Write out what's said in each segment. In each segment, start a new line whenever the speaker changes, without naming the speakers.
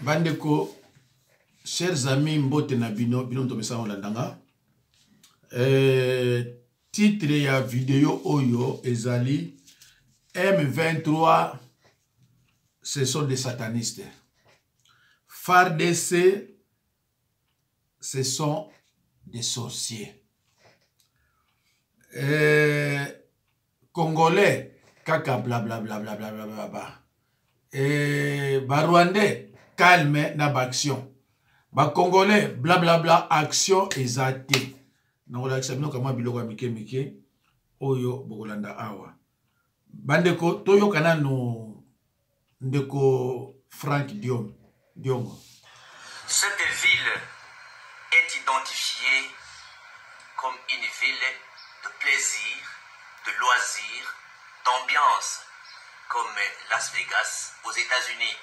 Bandeko, chers amis, mbote na bino, bino tomesa olandanga. Titre ya vidéo oyo ezali M23, ce sont des satanistes. FARDC, ce sont des sorciers. Congolais, kaka blablabla. Barwandais, calme na action. Congolais, blablabla, action exacte. Nous avons kama biloko mike oyo bokolanda awa. Bandeko toyo kana no ndeko Frank Diongo.
Cette ville est identifiée comme une ville de plaisir, de loisirs, d'ambiance, comme Las Vegas aux États-Unis.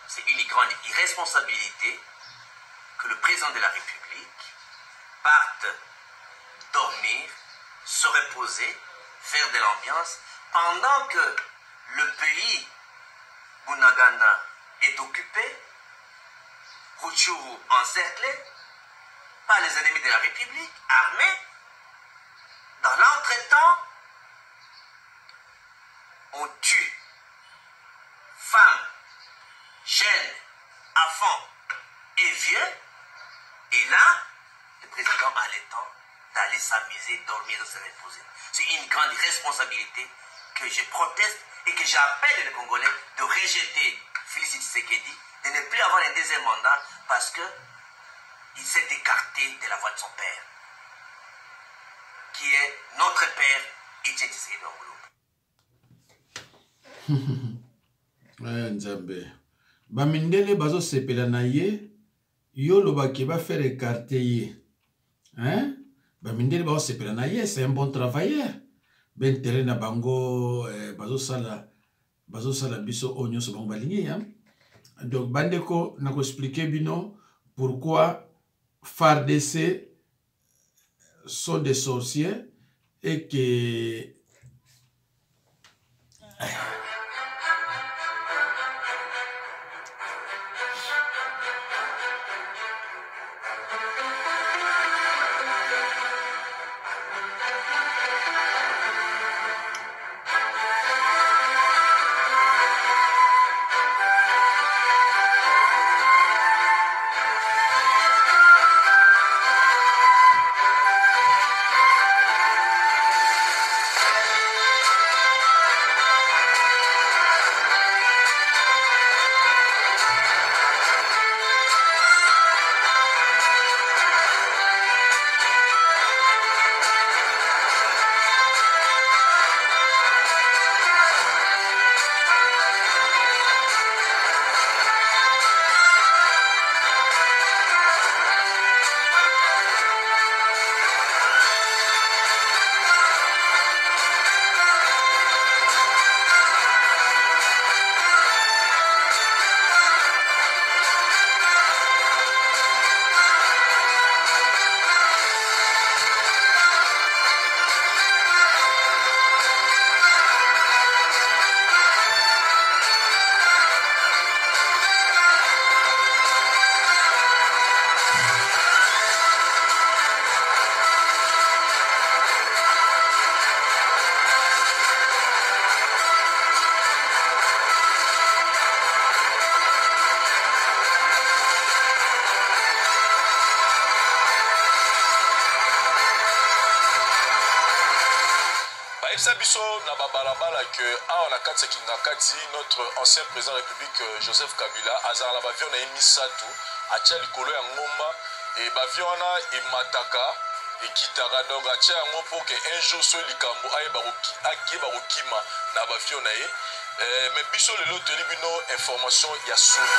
C'est une grande irresponsabilité que le président de la République parte dormir, se reposer, faire de l'ambiance, pendant que le pays, Bunagana, est occupé, Rutshuru encerclé par les ennemis de la République, armés. Dans l'entretemps, on tue femmes, jeunes, enfants et vieux. Et là, le président a le temps d'aller s'amuser, dormir, se reposer. C'est une grande responsabilité que je proteste et que j'appelle les Congolais de rejeter Félix Tshisekedi, de ne plus avoir un deuxième mandat parce qu'il s'est écarté de la voie de son père, qui est notre père, Etienne Tshisekedi Ngolo.
Nzambe. Bamindele bazo sepela na ye, yo lobaki ba faire écarter ye. Hein? Bamindele bazo sepela na ye, c'est un bon travailleur. Ben tere na bango bazo sala biso onyo so bango balingi hein. Donc bandeko na ko expliquer bino pourquoi FARDC sont des sorciers et que
Sabiso na babalabala que awa na kati kinakati notre ancien président de la République Joseph Kabila azala la bavion na emisatu atia likolo ya ngomba et bavion wana emataka ekitaka donc atia yango pour que un jour so likambo ayeba kokima na bavion na ye mais biso lelo toli bino information ya solo.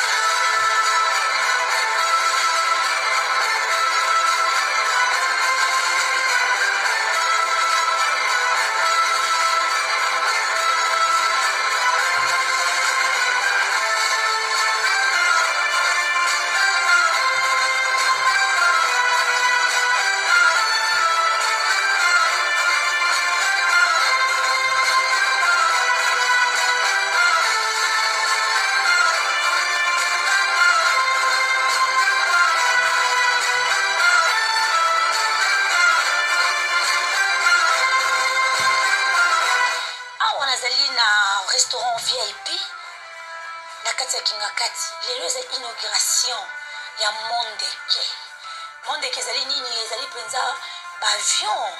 kati ya Kingakati lelo eza inauguration ya Mondeke. Mondeke ezali nini? Ezali penza ba avion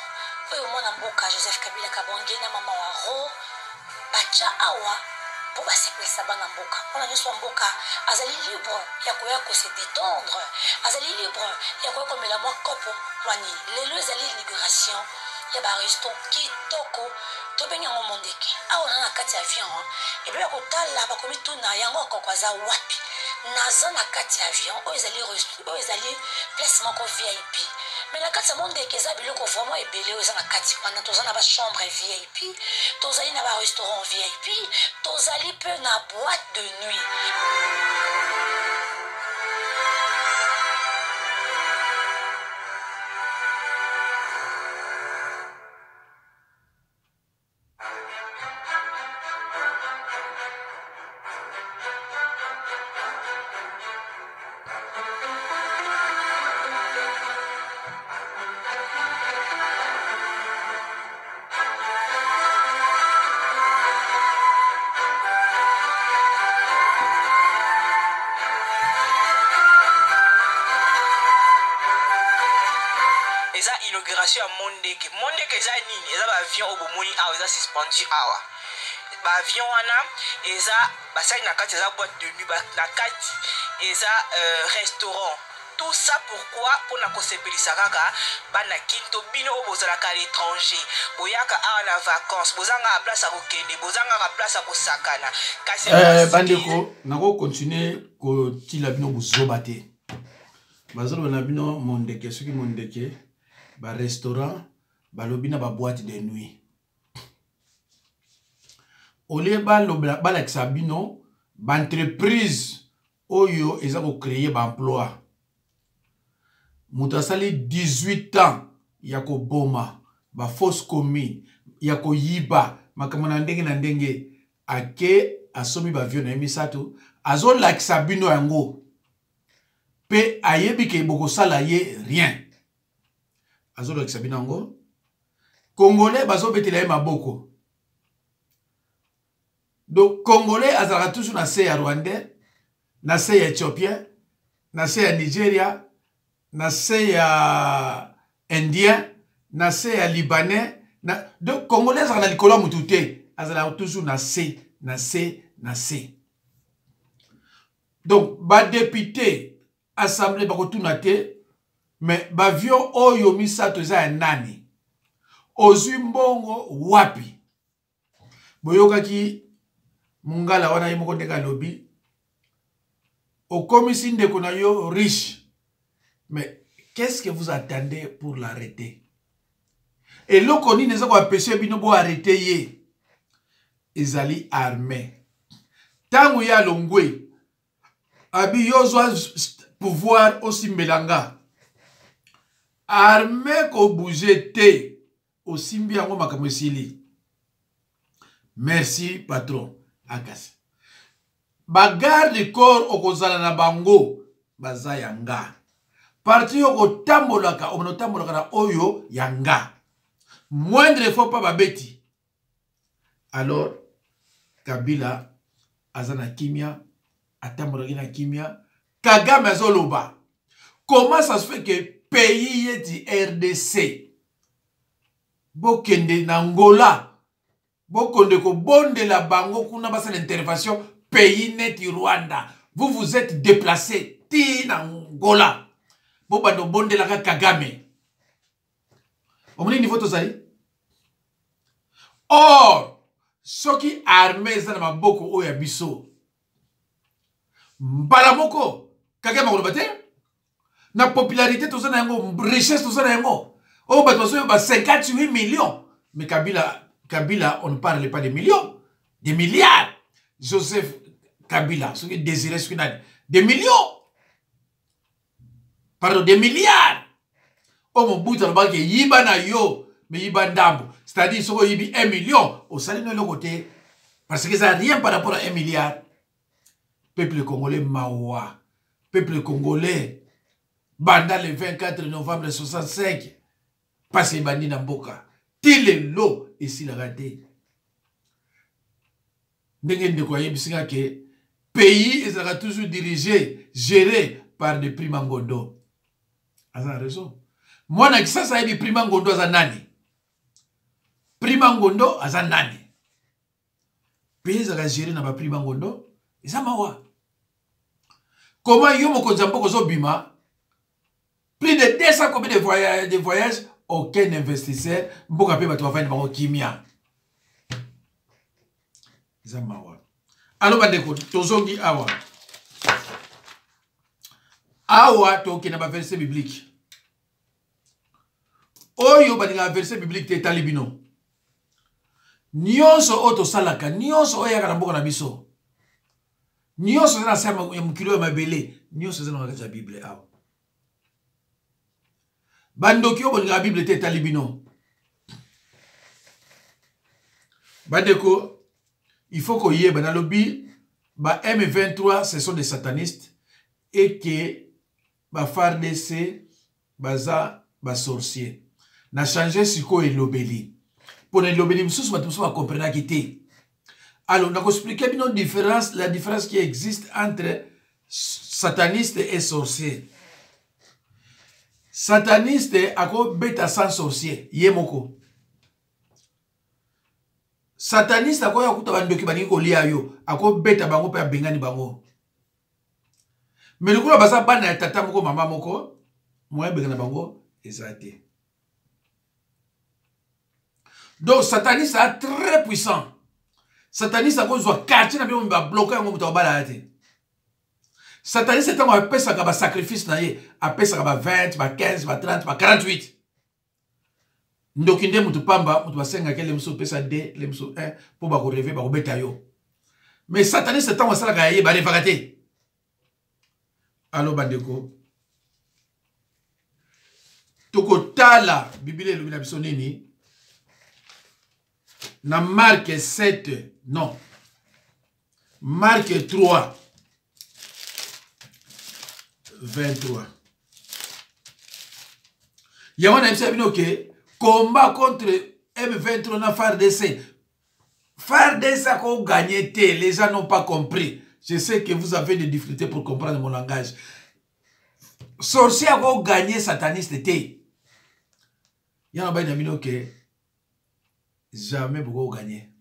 oyo mwana mboka Joseph Kabila Kabonge na mama wa Ro bacha awa pour basepelisa bana mboka. Mwana nyonso mboka azali libre ya koya ko se détendre, azali libre ya koya komela mwa kopo wani. Lelo ezali inauguration ya ba restaurant kitoko tobenga ngo Mondeke. Awa na kati ya avion ebe ya kotala bakomi tuna yango kokwaza wapi. Naza na kati ya avion oyo ezali place moko VIP. Mais la kati ya Mondeke eza biloko vraiment ebele oyo eza na kati wana. Toza na ba chambre VIP, tozali na ba restaurant VIP, tozali pe na boîte de nuit.
Eza inauguration ya Mondeke. Mondeke eza nini? Eza ba avion obomoni awa eza suspendu awa. Ba avion wana eza basali na kati eza boîte de nuit, na kati eza restaurant. Tout ça pourquoi? Pour na kosepelisa kaka bana kinto bino obozala ka l'étranger. Boyaka awa na vacances, bozanga a place à kokende, bozanga a place à kosakana. Kasi
bandeko nako continuer ko tila bino bozobate. Bazalo na bino Mondeke soki Mondeke ba restaurant ba lobina ba boîte de nuit. Ole ba lobla ba la sabino ba entreprise oyo eza ko créer ba emploi. Mutasali 18 ans ya ko boma ba fausse commis ya ko yiba makamana ndenge na ndenge ake asomi ba vieux na misato azo la sabino yango pe ayebi ke boko sala ye rien. Azolo kisabina ngo Congolais bazo betela ye maboko. Donc Congolais azara toujours na se ya Rwandais, na se ya Éthiopien, na se ya Nigeria, na se ya Indien, na se ya Libanais, donc Congolais azara likolo mutute, azara toujours na se, na se, na se. Donc ba député assemblée bakotuna te. Mais bavio oyo misato eza ya nani ozwi mbongo wapi boyokaki mungala wana yemoko ndeka lobi okomisi ndeko na yo riche. Mais qu'est-ce que vous attendez pour l'arrêter? Et loko nini eza ko empêcher bino bo arrêter ye ezali armée. Tangu ya longwe abi yozwa pouvoir aussi melanga armée ko bouger te osimbi yango makambo esili. Merci patron akasi. Ba garde corps okozala na bango baza yanga. Parti yoko tambolaka omonotambolaka na oyo yanga. Moindre faut pas babeti. Alors Kabila azana kimia atambolaki na kimia. Kagame azoloba. Comment ça se fait que pays yeti RDC bokende na Angola bokonde ko bonde la bango kuna basa l'intervention pays neti Rwanda, vous vous êtes déplacé ti na Angola bobando bonde la Kagame omoni niveau to zali. Or soki armée za na maboko oya biso mbala moko Kagame ko bate na popularité tout ça na yango, richesse tout ça na yango. Oh bah 58 millions. Mais Kabila on ne parle pas de millions, des milliards. Joseph Kabila, ce qui désirait ce qu'il a dit, des millions. Pardon, des milliards. Oh mon bout de la yiba na yo, mais yiba ndambo. C'est-à-dire ce qu'il yibi 1 million au salaire de l'autre côté parce que ça n'a rien par rapport à 1 milliard. Peuple congolais mawa, peuple congolais banda le 24 novembre 65 passé bandi na mboka tile lo ici la raté ndenge ndeko yebisinga ke pays sera toujours dirigé, géré par des primangondo. Aza raison. Moi, na kisa sa yebi primangondo aza nani. Primangondo aza nani. Pays sera géré na ba primangondo. Eza mawa. Comment yo moko jambo zo bima? Plus de 200 combien de voyages, aucun investisseur, mboka pe bato bafani bango kimia. Eza mawa. Alors bandeko, tozongi awa. Awa toke na ba verset biblique. Oyo baninga verset biblique te talibino. Nyonso oto salaka, nyonso oyaka na mboka na biso. Nyonso na sema ya mukilo ya mabele, nyonso zana wakacha Bible awa. Bandoki yo boninga Bible te talibino. Bandeko, il faut qu'on y ait dans le lobby, bah M23 ce sont des satanistes et que bah FARDC baza bah sorcier. Na changé siko et lobeli. Pour les lobeli msous bah tout ça comprendre qui. Alors on a expliqué bien la différence qui existe entre sataniste et sorcier. Sataniste ako beta sans sorcier yemoko. Sataniste ako ya kuta bandoki baningi kolia yo ako beta bango pe bengani bango. Mais le gros basa bana tata moko mama moko moyen bengana bango ezate. Donc sataniste est très puissant. Sataniste ako zo quartier na bien ba bloquer ngo muto bala ate. Sataniste est un pesa ka ba sacrifice na ye, a pesa ka ba 20, ba 15, ba 30, ba 48. Ndokinde mutu pamba mutu basenga ke lemso pesa de lemso 1 pour ba ko rêver ba ko beta yo. Mais sataniste tant wasala ka ye ba refakate. Allo bandeko. Toko tala Bible lumina biso nini? Na Marc 7 non. Marc 3 23. Yamana msabino ke combat contre M23 na FARDC. FARDC a gagné, les gens n'ont pas compris. Je sais que vous avez des difficultés pour comprendre mon langage. Sorcier a gagné, sataniste té. Yana ba namino ke jamais beaucoup gagné.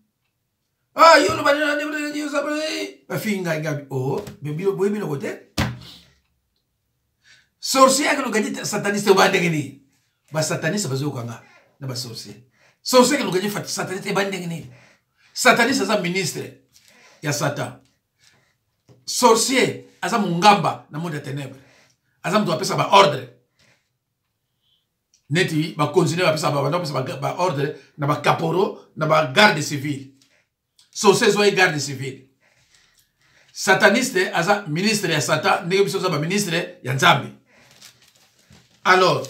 Ah yo no ba na yo sabre. Ba finga ngabi oh, bebi boyebi no côté. Sorcier a gagné, sataniste ba ndengeni. Ba sataniste bazo kanga. Na ba sorcier. Sorcier qui nous fait sataniste bandengni. Sataniste c'est un ministre ya Satan. Sorcier aza mungamba na monde de ténèbres. Aza mtu apesa ba ordre. Neti ba continuer apesa ba ordre na ba caporo na ba garde civile. Sorcier zo garde civile. Sataniste aza ministre ya Satan, ndenge biso za ba ministre ya Nzambe. Alors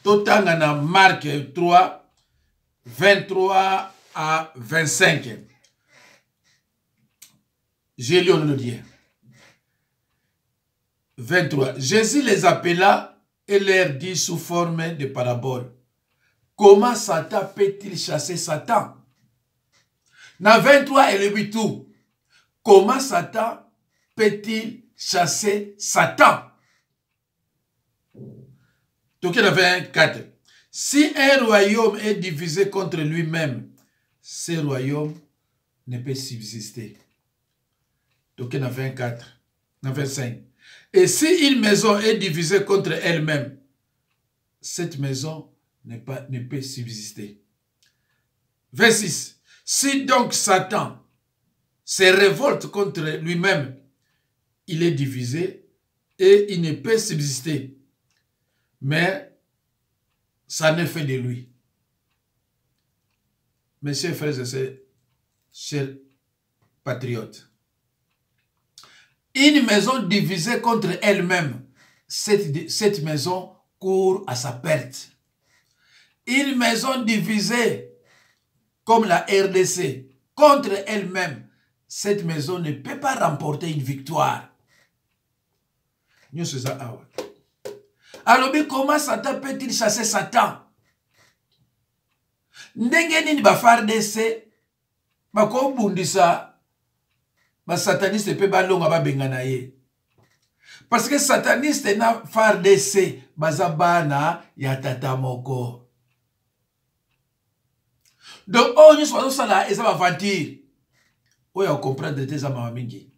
Totanga na Marc 3, 23 à 25. J'ai lu le dire. 23. Jésus les appela et leur dit sous forme de parabole. Comment Satan peut-il chasser Satan? Na 23 et le tout. Comment Satan peut-il chasser Satan? Donc, il y a 24. Si un royaume est divisé contre lui-même, ce royaume ne peut subsister. Donc, il y a 24. 25. Et si une maison est divisée contre elle-même, cette maison ne peut subsister. 26. Si donc Satan se révolte contre lui-même, il est divisé et il ne peut subsister. Mais ça ne fait de lui. Mes chers frères et sœurs, chers patriotes, une maison divisée contre elle-même, cette maison court à sa perte. Une maison divisée comme la RDC contre elle-même, cette maison ne peut pas remporter une victoire. Nous sommes à alors, comment Satan peut-il chasser Satan? Ndenge nini ba FARDC bako bundisa ba sataniste pe balonga ba bengana ye. Parce que sataniste na FARDC baza bana ya tata moko. Donc on y soit sala et ça va mentir. Oya comprendre tes mama mingi.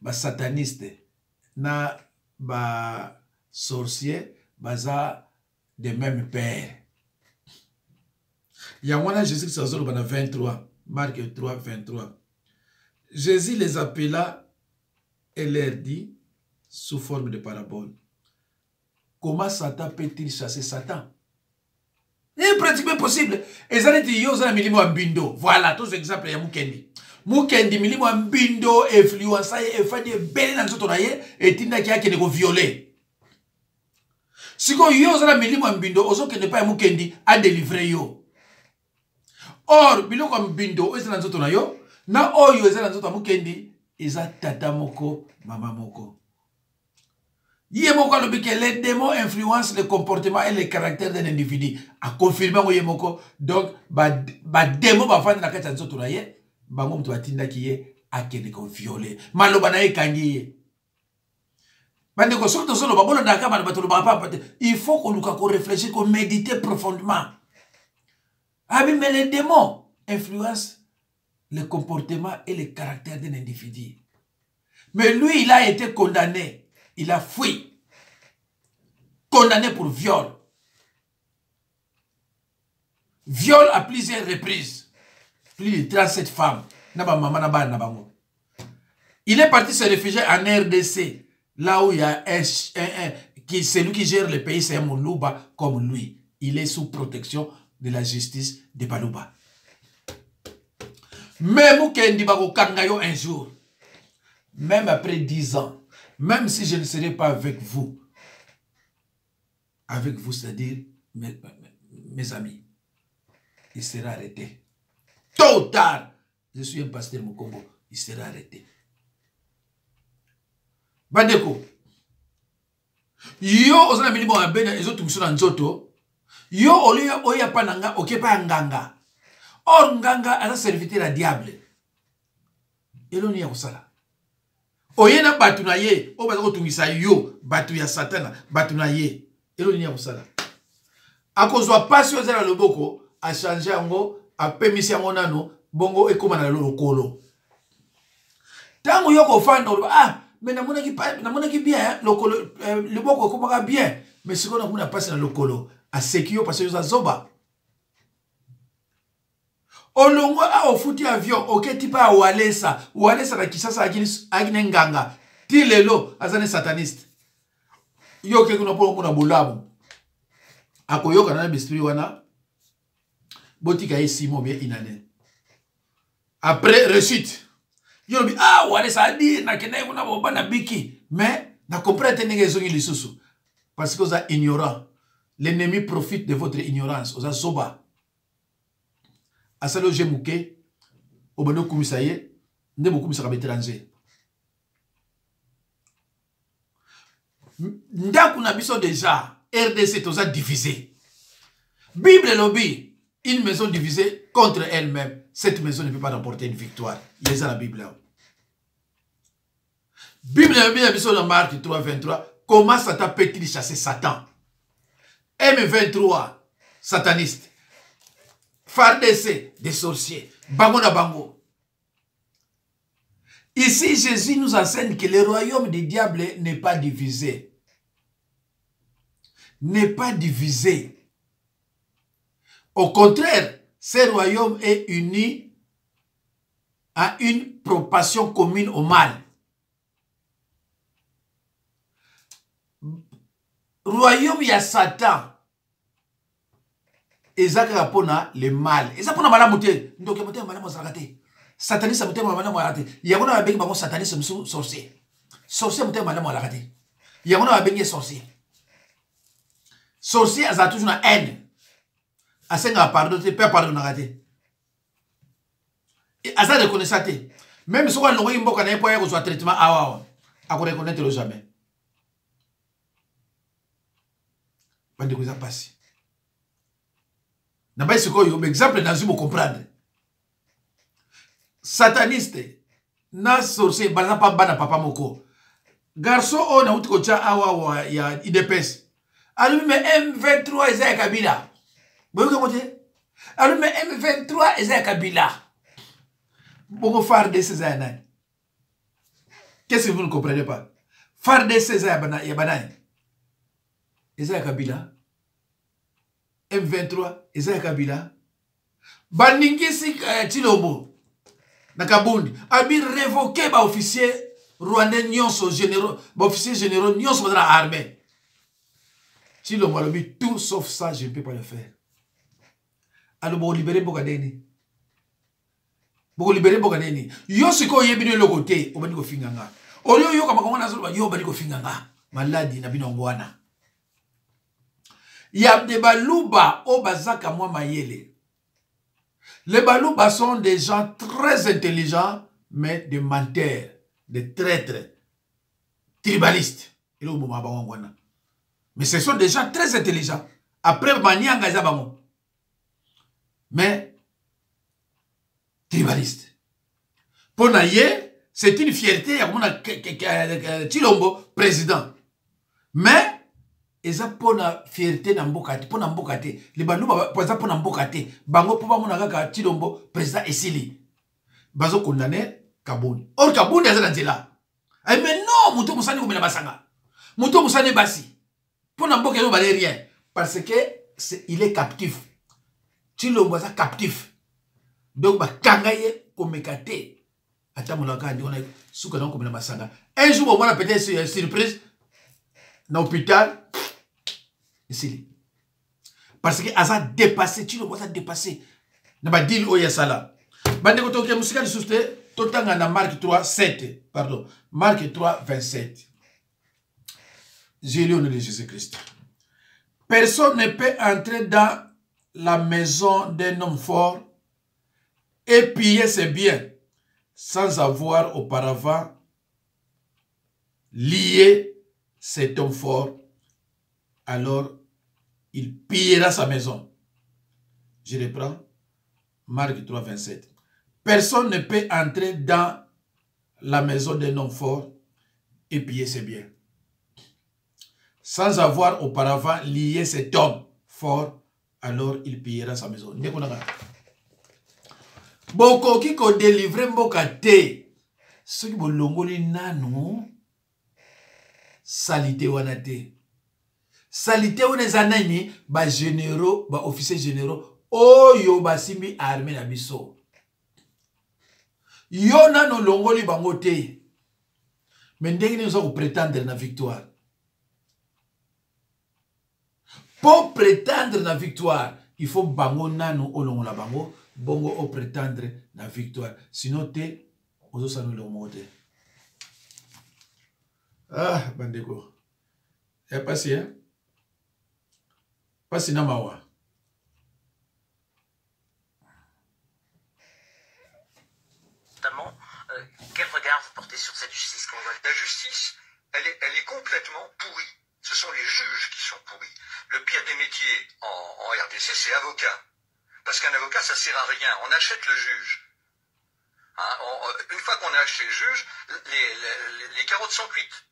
Ba sataniste na ba sorcier baza de même père. Il y a un Jésus qui s'en 23, Marc 3, 23. Jésus les appela et leur dit, sous forme de parabole, comment Satan peut-il chasser Satan? C'est pratiquement possible. Et ça dit, yo za milimo ambindo. Voilà, tous les exemples, il y a Mukendi. Mukendi, milimo ambindo, influence, et fait des belles dans tout le et tinda qui a qui ne violer. Si ko yo za milimo ambindo, ozo que ne pas Mukendi a délivré yo. Or, biloko ambindo, eza na nzoto na yo, na oyo eza na nzoto Mukendi, eza tata moko, mama moko. Yemoko alobi que les démons influencent le comportement et le caractère d'un individu. A confirmé ngo yemoko. Donc, ba démon ba fandi na kati ya nzoto na ye, bango mtu atinda ki ye akende ko violer. Maloba na ye kangi ye. Bande ko soto solo ba bolo ndaka ba bato ba papa. Il faut qu'on luka ko réfléchir, qu'on méditer profondément. Ah oui, mais les démons influencent le comportement et le caractère d'un individu. Mais lui, il a été condamné. Il a fui. Condamné pour viol. Viol à plusieurs reprises. Plus de 37 femmes. Il est parti se réfugier en RDC. Là où il y a celui qui gère le pays, c'est un Moulouba comme lui. Il est sous protection de la justice de Balouba. Même Mukendi Bako Kangayo un jour, même après 10 ans, même si je ne serai pas avec vous, c'est-à-dire mes amis, il sera arrêté. Tôt ou tard, je suis un pasteur Mukombo, il sera arrêté. Bandeko, yo ozana milimo abena ezotu misona nzoto. Yo olio oya pananga okepa nganga. Or nganga ala serviteur à diable. Eloni ya kusala. Oyena batu na ye, o baza kotungisa yo, batu ya satana, batu na ye. Eloni ya kusala. Akozwa pasi yo zela loboko, a changer yango, a pemisi yango nano, bongo ekoma na lokolo. Tango yo ko fanda ah, mais namona ki bien, lokolo loboko ekoma bien, mais siko na kuna pasi na lokolo. A sekio parce que yo zoba. Olongo a ofuti avion, ok tipa a walesa na kisasa agine nganga. Ti lelo azane sataniste. Yo ke kuna polo kuna bulamu. Ako yo kana bistri wana. Botika ye simo bien inane. Après rechute. Yo bi walesa adi na kena kuna boba na biki. Mais na comprendre nenge zongi lisusu. Parce que vous êtes ignorant. L'ennemi profite de votre ignorance. Oza soba. Asalo jemuke. Obano kumisaye. Ne beaucoup misaka étranger. Ndaku na biso déjà. RDC toza divisé. Bible lobby. Une maison divisée contre elle-même. Cette maison ne peut pas remporter une victoire. Il y a la Bible là. Bible lobby na biso dans Marc 3, 23. Comment Satan peut-il chasser Satan? M23, sataniste. FARDC, des sorciers. Bango na bango. Ici, Jésus nous enseigne que le royaume du diable n'est pas divisé. N'est pas divisé. Au contraire, ce royaume est uni à une proportion commune au mal. Royaume ya Satan. Ezaka pona le mal. Ezaka pona malamu te. Ndoke mote malamu zakate. Sataniste mote malamu zakate. Yagona ba bengi bango sataniste musu sorcier. Sorcier mote malamu zakate. Yagona ba bengi sorcier. Sorcier a toujours na haine. Asenga pardon te pas pardon nakate. Asa reconnaissance te. Même si on longo imboka na epo ya ko traitement awa. A ko reconnaître le jamais. Bande ko za passer. N'a pas ce qu'on exemple dans vous comprendre. Sataniste, na sorcier baza pa bana papa moko garçon on a uti kocha awa ya IDPS alumi me M23 eza ya Kabila boyoka mote alumi M23 eza ya Kabila boko FARDC eza ya nani? Qu'est-ce que vous ne comprenez pas? FARDC eza ya banani? Eza ya Kabila. M23 eza ya Kabila. Baningisi Tshilombo na Kabundi abi révoqué ba officier rwandais nyonso généraux, ba officier généraux nyonso dans l'armée. Tshilombo alobi tout sauf ça je ne peux pas le faire. Alors bon libérer Bokadeni. Boko libérer Bokadeni. Yo siko yebino le côté obani ko finganga. Oyo yo kama kongana zolo ba yo bani ko finganga. Maladi na bino ngwana. Ya de baluba o bazaka mwa mayele. Les baluba sont des gens très intelligents, mais des menteurs, des traîtres, tribalistes. Mais ce sont des gens très intelligents. Après, Manianga Zabango. Mais, tribalistes. Pour Naye, c'est une fierté, il y a Tshilombo, président. Mais, eza pona fierté na mbokati pona mbokati les baluba poza pona mbokati bango po bamona kaka Tshilombo président esili bazo condamner Kabundi or Kabundi eza na nzela mais non muto musani komela basanga muto musani basi pona mboka yo balé rien parce que il est captif Tshilombo eza captif donc ba kangaye komekate ata molaka ndi ona suka na komela basanga un jour on va peut-être surprise dans l'hôpital ici. Parce que Asa dépassé, tu le vois, ça dépassé. N'a pas dit Oya Sala. Bande ko toke musika di souste, totanga na Marc 3, 7. Pardon. Marc 3, 27. J'ai lu au nom de Jésus-Christ. Personne ne peut entrer dans la maison d'un homme fort et piller ses biens sans avoir auparavant lié cet homme fort. Alors, il pillera sa maison. Je reprends. Marc 3, 27. Personne ne peut entrer dans la maison d'un homme fort et piller ses biens, sans avoir auparavant lié cet homme fort, alors il pillera sa maison. Boko ki ko délivrer mboka te. Soki bolongoli nanu salite wana te. Salite wana zanani ba généraux, ba officiers généraux oyo basimbi armée na biso. Yo nano longoli bango te. Mais ndenge ni zo prétendre na victoire. Pour prétendre na victoire, il faut bango nano olongola bango, bongo o prétendre na victoire. Sinon te ozo sanu le mote. Ah, bandeko. Ya pasi hein? Pasi na mawa.
Notamment, quel regard vous portez sur cette justice congolaise?
La justice, elle est complètement pourrie. Ce sont les juges qui sont pourris. Le pire des métiers en RDC, c'est avocat. Parce qu'un avocat, ça sert à rien. On achète le juge. Hein, une fois qu'on a acheté le juge, les carottes sont cuites.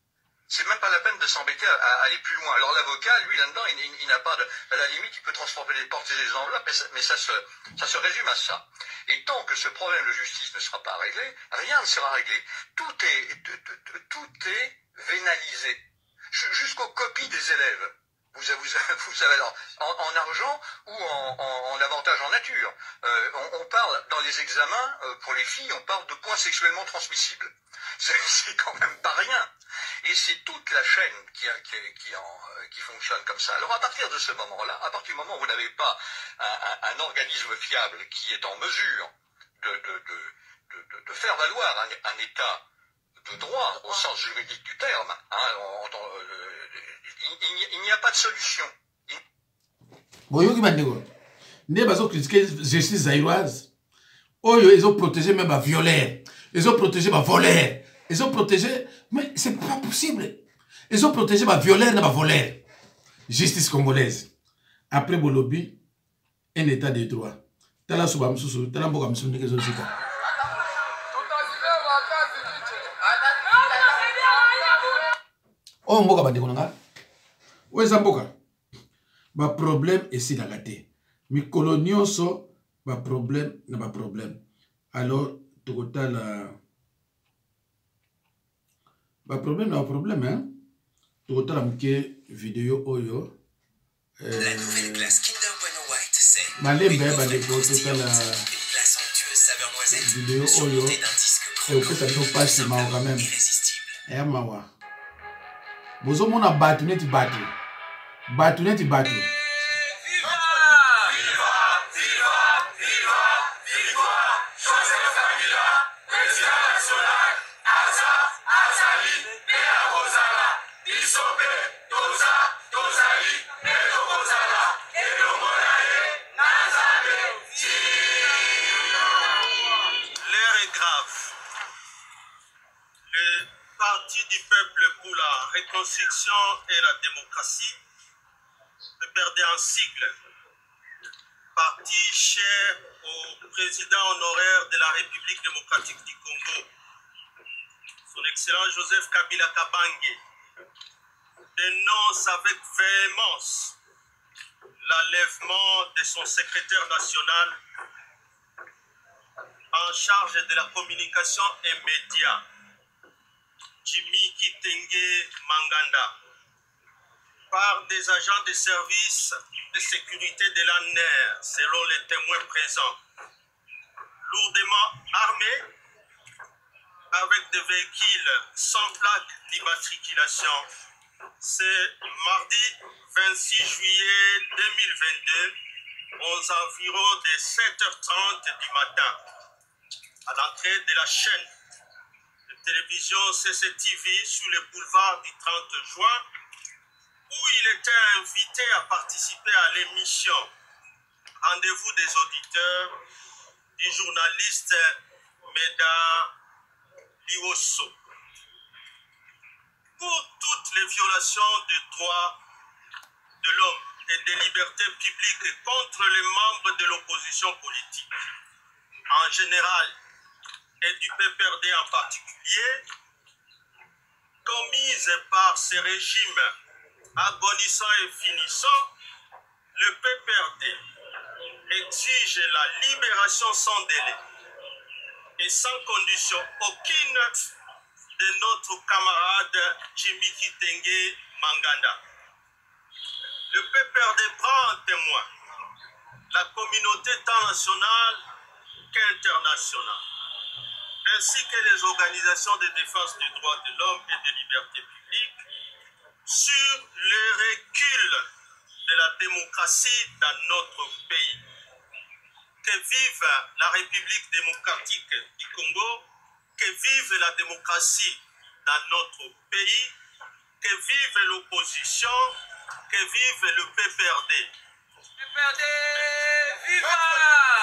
C'est même pas la peine de s'embêter à aller plus loin. Alors l'avocat, lui, là-dedans, il n'a pas de... À la limite, il peut transformer les portes et les enveloppes, mais ça se résume à ça. Et tant que ce problème de justice ne sera pas réglé, rien ne sera réglé. Tout est vénalisé. Jusqu'aux copies des élèves. Vous savez, alors, en argent ou en avantage en nature. On parle, dans les examens, pour les filles, on parle de points sexuellement transmissibles. C'est quand même pas rien. Et c'est toute la chaîne qui fonctionne comme ça. Alors à partir de ce moment-là, à partir du moment où vous n'avez pas un organisme fiable qui est en mesure de faire valoir un état de droit au sens juridique du terme, hein, il n'y a pas de solution.
Boyoki bandeko. Ne bazo critiquer justice zaïroise. Oyo ils ont protégé même ba violeurs. Ils ont protégé ba voleurs. Ils ont protégé, mais c'est pas possible. Ils ont protégé ma violeur et ma voleur. Justice congolaise. Après Bolobi, un état de droit. Tala suba msusu, tala mboka msusu nike zozika. Oh mboka bandeko nanga. Weza mboka. Ba problème ici dans la té. Mikolo nyonso ba problème na ba problème. Alors tokotala ba problème na ba problème hein. Tokotala mke vidéo oyo.
La nouvelle glace Kinder Bueno White, c'est
Malembe bandeko tokala
glace somptueuse saveur noisette
vidéo oyo.
surmontée d'un disque
Et ça ne passe pas quand même.
irrésistible.
Eh mawa. Bozo mona batu neti batu. Batu neti batu.
L'heure est grave. Le Parti du peuple pour la reconstruction et la démocratie, PPRD en sigle, parti cher au président honoraire de la République démocratique du Congo, son Excellence Joseph Kabila Kabange, dénonce avec véhémence l'enlèvement de son secrétaire national en charge de la communication et médias, Jimmy Kitenge Manganda, par des agents de service de sécurité de l'ANER, selon les témoins présents, lourdement armés, avec des véhicules sans plaque d'immatriculation. C'est mardi 26 juillet 2022, aux environs de 7h30 du matin, à l'entrée de la chaîne de télévision CCTV sur le boulevard du 30 juin, où il était invité à participer à l'émission Rendez-vous des auditeurs du journaliste Meda Liwoso. Pour toutes les violations des droits de l'homme et des libertés publiques contre les membres de l'opposition politique en général et du PPRD en particulier, commises par ces régimes agonissants et finissants, le PPRD exige la libération sans délai et sans condition aucune de notre camarade Jimmy Kitenge Manganda. Le PPRD prend en témoin la communauté tant nationale qu'internationale, ainsi que les organisations de défense des droits de l'homme et des libertés publiques, sur le recul de la démocratie dans notre pays. Que vive la République démocratique du Congo, que vive la démocratie dans notre pays, que vive l'opposition, que vive le PPRD.
PPRD, viva!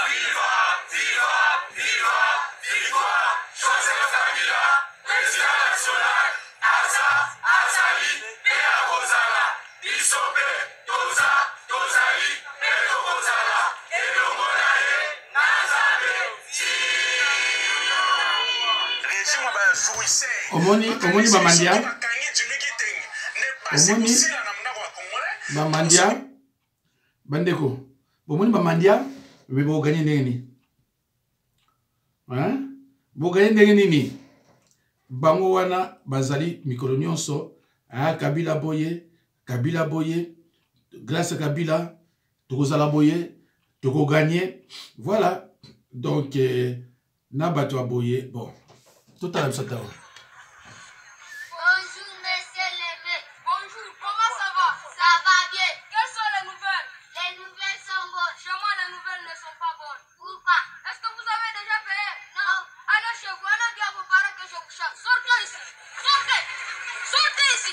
Viva, viva, viva, viva, Joseph Kabila, président national, Aza, Azali, Bea Rosala, Isobe, Toza, Tozali, Edo Rosala, Edo Monae, Nazabe,
Régime bazouissé.
Omoni bamandia. Omoni bamandia. Bandeko. Omoni bamandia. Bo gagné nini? Hein? Bo gagné nini? Bango wana bazali mikolo nyonso. Ah Kabila boye, grâce Kabila, tokozala boye, toko gagné. Voilà. Donc nabato boye. Bon. Tout à l'heure ça ta.
Bonjour, messieurs les maîtres. Bonjour, comment ça va? Ça va bien. Quelles sont les nouvelles? Les nouvelles sont bonnes. Chez moi, les nouvelles ne sont pas bonnes. Pourquoi? Est-ce que vous avez déjà payé? Non. Allez chez vous, allez dire à vos parents que je vous chasse. Sortez ici. Sortez. Sortez ici.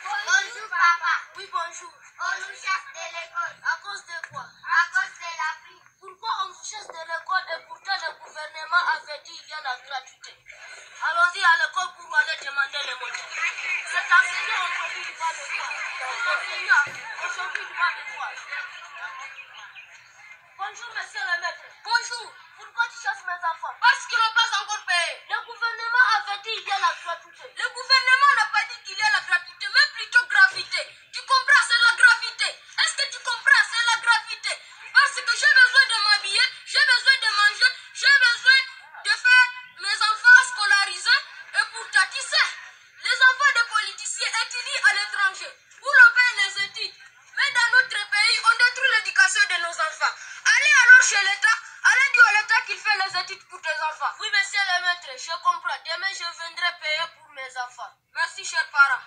Bonjour, papa. Oui, bonjour. On nous chasse de l'école. À cause de quoi? À cause de la prime. Pourquoi on vous chasse de l'école et pourtant le gouvernement avait dit il y a la gratuité? Allons-y à l'école pour aller demander les motifs. Cet enseignant aujourd'hui il va de quoi? Aujourd'hui il va de quoi? Bonjour monsieur le maître. Bonjour. Pourquoi tu chasses mes enfants? Parce qu'ils n'ont pas encore payé. Le gouvernement viendrai payer pour mes enfants. Merci, chers parents.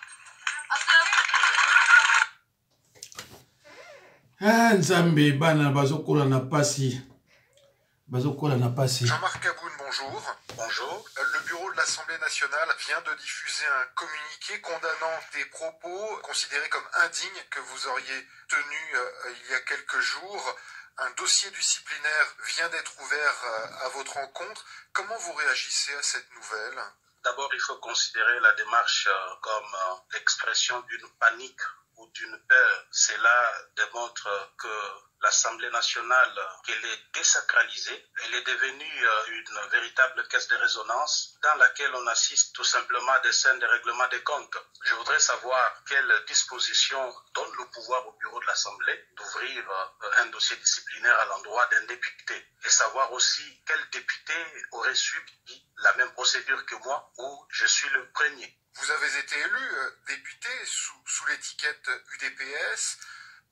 Nzambe bana bazokola na pasi. Bazokola na pasi.
Jean-Marc Kaboun, bonjour.
Bonjour.
Le bureau de l'Assemblée nationale vient de diffuser un communiqué condamnant des propos considérés comme indignes que vous auriez tenus il y a quelques jours. Un dossier disciplinaire vient d'être ouvert à votre encontre. Comment vous réagissez à cette nouvelle?
D'abord, il faut considérer la démarche comme l'expression d'une panique ou d'une peur. Cela démontre que l'Assemblée nationale, qu'elle est désacralisée, elle est devenue une véritable caisse de résonance dans laquelle on assiste tout simplement à des scènes de règlement des comptes. Je voudrais savoir quelle disposition donne le pouvoir au bureau de l'Assemblée d'ouvrir un dossier disciplinaire à l'endroit d'un député et savoir aussi quel député aurait subi la même procédure que moi où je suis le premier.
Vous avez été élu député sous l'étiquette UDPS.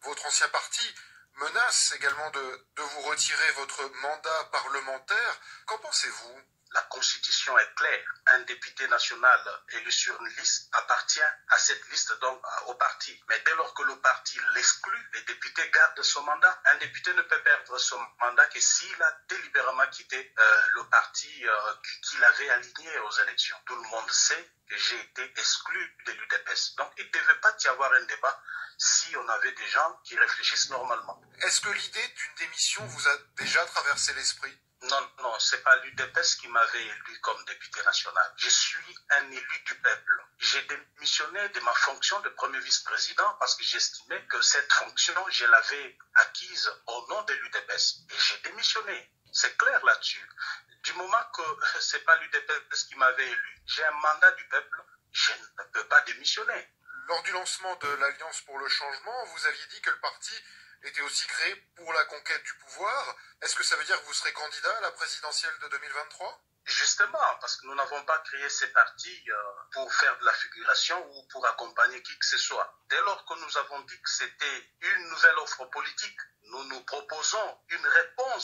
Votre ancien parti menace également de vous retirer votre mandat parlementaire. Qu'en pensez-vous?
La Constitution est claire. Un député national élu sur une liste appartient à cette liste, donc au parti. Mais dès lors que le parti l'exclut, les députés gardent son mandat. Un député ne peut perdre son mandat que s'il a délibérément quitté le parti qu'il avait aligné aux élections. Tout le monde sait que j'ai été exclu de l'UDPS. Donc il ne devait pas y avoir un débat si on avait des gens qui réfléchissent normalement.
Est-ce que l'idée d'une démission vous a déjà traversé l'esprit?
Non, c'est pas l'UDPS qui m'avait élu comme député national. Je suis un élu du peuple. J'ai démissionné de ma fonction de premier vice-président parce que j'estimais que cette fonction, je l'avais acquise au nom de l'UDPS. Et j'ai démissionné. C'est clair là-dessus. Du moment que c'est pas l'UDPS qui m'avait élu, j'ai un mandat du peuple, je ne peux pas démissionner.
Lors du lancement de l'Alliance pour le changement, vous aviez dit que le parti était aussi créé pour la conquête du pouvoir. Est-ce que ça veut dire que vous serez candidat à la présidentielle de 2023?
Justement, parce que nous n'avons pas créé ces partis pour faire de la figuration ou pour accompagner qui que ce soit. Dès lors que nous avons dit que c'était une nouvelle offre politique, nous nous proposons une réponse